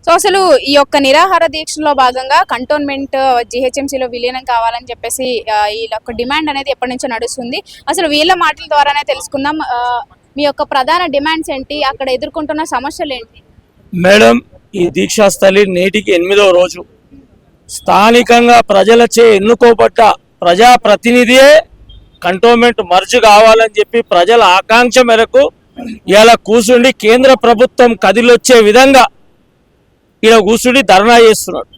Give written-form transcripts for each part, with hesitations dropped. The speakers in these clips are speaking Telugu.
సో అసలు ఈ యొక్క నిరాహార దీక్షలో భాగంగా కంటోన్మెంట్ జీహెచ్ఎంసీలో విలీనం కావాలని చెప్పేసి ఈ యొక్క డిమాండ్ అనేది ఎప్పటి నుంచో నడుస్తుంది. అసలు వీళ్ళ మాటల ద్వారానే తెలుసుకుందాం. మీ యొక్క ప్రధాన డిమాండ్స్ ఏంటి, అక్కడ ఎదుర్కొంటున్న సమస్యలు ఏంటి? మేడం, ఈ దీక్షాస్థలి నేటికి 8వ రోజు. స్థానికంగా ప్రజలచే ఎన్నుకోబడ్డ ప్రజాప్రతినిధియే కంటోన్మెంట్ మర్జ్ కావాలని చెప్పి ప్రజల ఆకాంక్ష మేరకు ఇలా కూర్చుండి కేంద్ర ప్రభుత్వం కదిలొచ్చే విధంగా ఇలా కూర్చుండి ధర్నా చేస్తున్నాడు.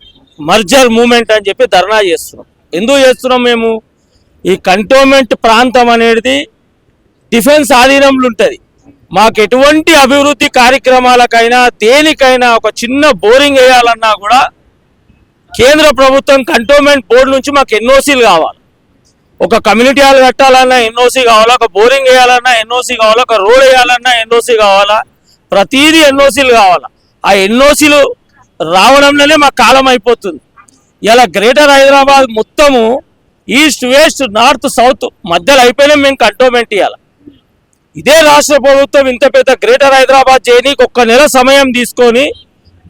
మర్జర్ మూమెంట్ అని చెప్పి ధర్నా చేస్తున్నాం. ఎందుకు చేస్తున్నాం? మేము ఈ కంటోన్మెంట్ ప్రాంతం అనేది డిఫెన్స్ ఆధీనంలో ఉంటుంది. మాకు ఎటువంటి అభివృద్ధి కార్యక్రమాలకైనా దేనికైనా ఒక చిన్న బోరింగ్ వేయాలన్నా కూడా కేంద్ర ప్రభుత్వం కంటోన్మెంట్ బోర్డు నుంచి మాకు ఎన్ఓసీలు కావాలి. ఒక కమ్యూనిటీ హాల్ కట్టాలన్నా ఎన్ఓసీ కావాలా, ఒక బోరింగ్ వేయాలన్నా ఎన్ఓసీ కావాలా, ఒక రోడ్ వేయాలన్నా ఎన్ఓసీ కావాలా, ప్రతిదీ ఎన్ఓసీలు కావాలా. ఆ ఎన్ఓసీలు రావడంలోనే మాకు కాలం అయిపోతుంది. ఇలా గ్రేటర్ హైదరాబాద్ మొత్తము ఈస్ట్ వెస్ట్ నార్త్ సౌత్ మధ్యలో అయిపోయినా మేము కంటోన్మెంట్ ఇవ్వాలి. ఇదే రాష్ట్ర ప్రభుత్వం ఇంత పెద్ద గ్రేటర్ హైదరాబాద్ చేయడానికి 1 నెల సమయం తీసుకొని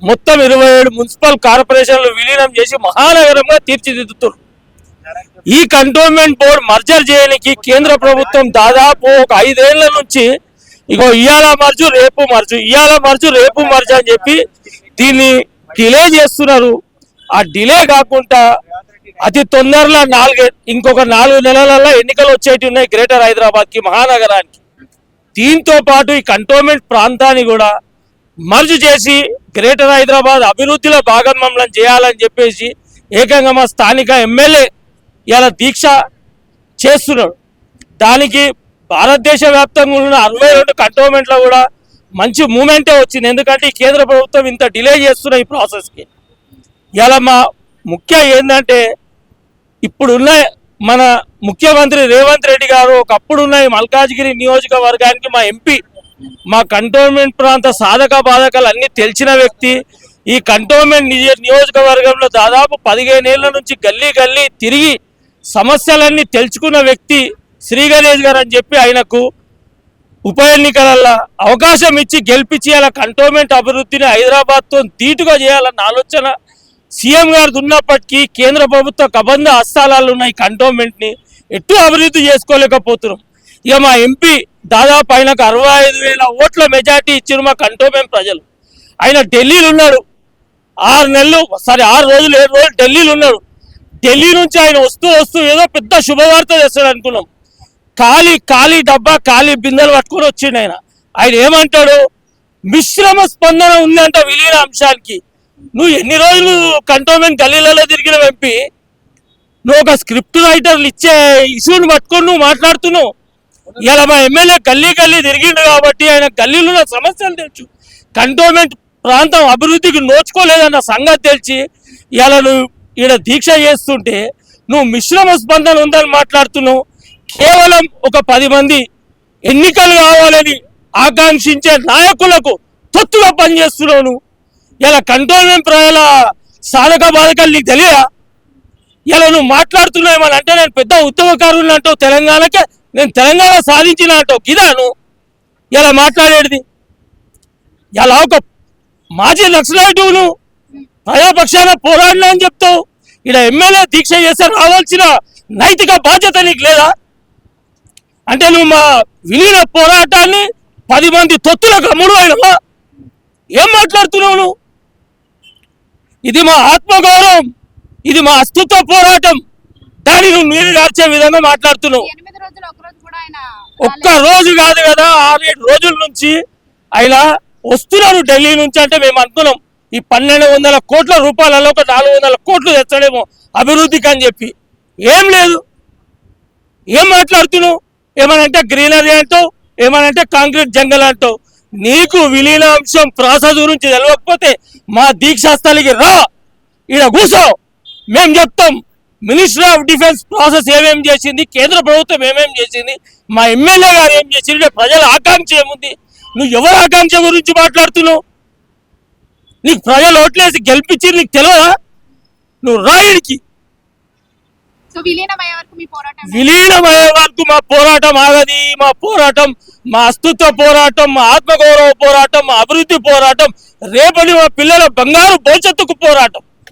మొత్తం 27 మున్సిపల్ కార్పొరేషన్లు విలీనం చేసి మహానగరంగా తీర్చిదిద్దుతున్నారు. ఈ కంటోన్మెంట్ బోర్డు మర్జర్ చేయడానికి కేంద్ర ప్రభుత్వం దాదాపు ఒక 5 ఏళ్ల నుంచి ఇగో ఇయాల మర్జు రేపు మర్జు, ఇయాల మర్జు రేపు మర్జు అని చెప్పి దీన్ని డిలే చేస్తున్నారు. ఆ డిలే కాకుండా అతి తొందరలో ఇంకొక 4 నెలలలో ఎన్నికలు వచ్చేటి ఉన్నాయి గ్రేటర్ హైదరాబాద్కి, మహానగరానికి. దీంతో పాటు ఈ కంటోన్మెంట్ ప్రాంతాన్ని కూడా మర్జ్ చేసి గ్రేటర్ హైదరాబాద్ అభివృద్ధిలో భాగస్వామ్యం చేయాలని చెప్పేసి ఏకంగా మా స్థానిక ఎమ్మెల్యే ఇలా దీక్ష చేస్తున్నాడు. దానికి భారతదేశ వ్యాప్తంగా ఉన్న 62 కంటోన్మెంట్లో కూడా మంచి మూమెంటే వచ్చింది. ఎందుకంటే ఈ కేంద్ర ప్రభుత్వం ఇంత డిలే చేస్తున్న ఈ ప్రాసెస్కి ఇలా మా ముఖ్య ఏంటంటే ఇప్పుడున్న మన ముఖ్యమంత్రి రేవంత్ రెడ్డి గారు ఒకప్పుడున్న ఈ మల్కాజ్గిరి నియోజకవర్గానికి మా ఎంపీ, మా కంటోన్మెంట్ ప్రాంత సాధక బాధకాలు అన్నీ తెలిసిన వ్యక్తి. ఈ కంటోన్మెంట్ నియోజకవర్గంలో దాదాపు 15 ఏళ్ల నుంచి గల్లీ గల్లీ తిరిగి సమస్యలన్నీ తెలుసుకున్న వ్యక్తి శ్రీ గణేష్ గారు అని చెప్పి ఆయనకు ఉప ఎన్నికలలో అవకాశం ఇచ్చి గెలిపించి అలా కంటోన్మెంట్ అభివృద్ధిని హైదరాబాద్తో ధీటుగా చేయాలన్న ఆలోచన సీఎం గారు ఉన్నప్పటికీ కేంద్ర ప్రభుత్వ కబంధ హస్తాలు ఉన్నాయి. కంటోన్మెంట్ని ఎటు అభివృద్ధి చేసుకోలేకపోతున్నాం. ఇక మా ఎంపీ దాదాపు ఆయనకు 65,000 ఓట్ల మెజార్టీ ఇచ్చిన మా కంటోన్మెంట్ ప్రజలు. ఆయన ఢిల్లీలో ఉన్నాడు. 6 రోజులు 7 రోజులు ఢిల్లీలో ఉన్నాడు. ఢిల్లీ నుంచి ఆయన వస్తూ ఏదో పెద్ద శుభవార్త చేస్తాడు అనుకున్నాం. ఖాళీ డబ్బా ఖాళీ బిందెలు పట్టుకొని వచ్చిండు ఆయన. ఆయన ఏమంటాడు? మిశ్రమ స్పందన ఉందంట విలీన అంశానికి. నువ్వు ఎన్ని రోజులు కంటోన్మెంట్ గల్లీలలో తిరిగిన ఎంపీ, నువ్వు ఒక స్క్రిప్ట్ రైటర్లు ఇచ్చే ఇష్యూని పట్టుకొని నువ్వు మాట్లాడుతున్నావు. ఇలా మా ఎమ్మెల్యే గల్లీ తిరిగిండు కాబట్టి ఆయన గల్లీలో ఉన్న సమస్యలు తెలుసు. కంటోన్మెంట్ ప్రాంతం అభివృద్ధికి నోచుకోలేదన్న సంగతి తెలిసి ఇలా నువ్వు ఈడ దీక్ష చేస్తుంటే నువ్వు మిశ్రమ స్పందన ఉందని మాట్లాడుతున్నావు. కేవలం ఒక 10 మంది ఎన్నికలు కావాలని ఆకాంక్షించే నాయకులకు తొత్తుగా పనిచేస్తున్నావు నువ్వు. ఇలా కంటోన్మెంట్ ప్రజల సాధక బాధకాలు నీకు తెలియదా? ఇలా నువ్వు మాట్లాడుతున్నావు ఏమని అంటే నేను పెద్ద ఉద్యమకారులు అంటావు, తెలంగాణకే నేను తెలంగాణ సాధించిన అంటావు. గిదాను ఇలా మాట్లాడేది. ఇలా ఒక మాజీ నక్సలైటును ప్రజాపక్షాన పోరాడినా అని చెప్తావు. ఇలా ఎమ్మెల్యే దీక్ష చేస్తే రావాల్సిన నైతిక బాధ్యత నీకు లేదా? అంటే నువ్వు మా విలీన పోరాటాన్ని 10 మంది తొత్తులకు అమ్ముడు అయినవా? ఏం మాట్లాడుతున్నావు నువ్వు? ఇది మా ఆత్మగౌరవం, ఇది మా అస్తిత్వ పోరాటం. దాన్ని నువ్వు నీరు గార్చే విధంగా మాట్లాడుతున్నావు. ఒక్క రోజు కాదు కదా, 6-7 రోజుల నుంచి ఆయన వస్తున్నారు ఢిల్లీ నుంచి. అంటే మేము అనుకున్నాం ఈ 1,200 కోట్ల రూపాయలలో ఒక 400 కోట్లు తెచ్చడేమో అభివృద్ధికి అని చెప్పి. ఏం లేదు. ఏం మాట్లాడుతున్నావు? ఏమనంటే గ్రీనరీ అంటావు, ఏమనంటే కాంక్రీట్ జంగల్ అంటావు. నీకు విలీన అంశం ప్రాసెస్ గురించి తెలియకపోతే మా దీక్షాస్థలికి రా, ఈడ కూర్చో, మేము చెప్తాం. మినిస్ట్రీ ఆఫ్ డిఫెన్స్ ప్రాసెస్ ఏమేమి చేసింది, కేంద్ర ప్రభుత్వం ఏమేమి చేసింది, మా ఎమ్మెల్యే గారు ఏం చేసింది, ప్రజల ఆకాంక్ష ఏముంది. నువ్వు ఎవరి ఆకాంక్ష గురించి మాట్లాడుతున్నావు? నీకు ప్రజలు ఓట్లేసి గెలిపించి నీకు తెలియదా? నువ్వు రాయుడికి విలీనమయ్యే వరకు మా పోరాటం ఆగది. మా పోరాటం, మా అస్తిత్వ పోరాటం, మా ఆత్మగౌరవ పోరాటం, మా అభివృద్ధి పోరాటం రేపటి మా పిల్లల బంగారు భవిష్యత్తుకు పోరాటం.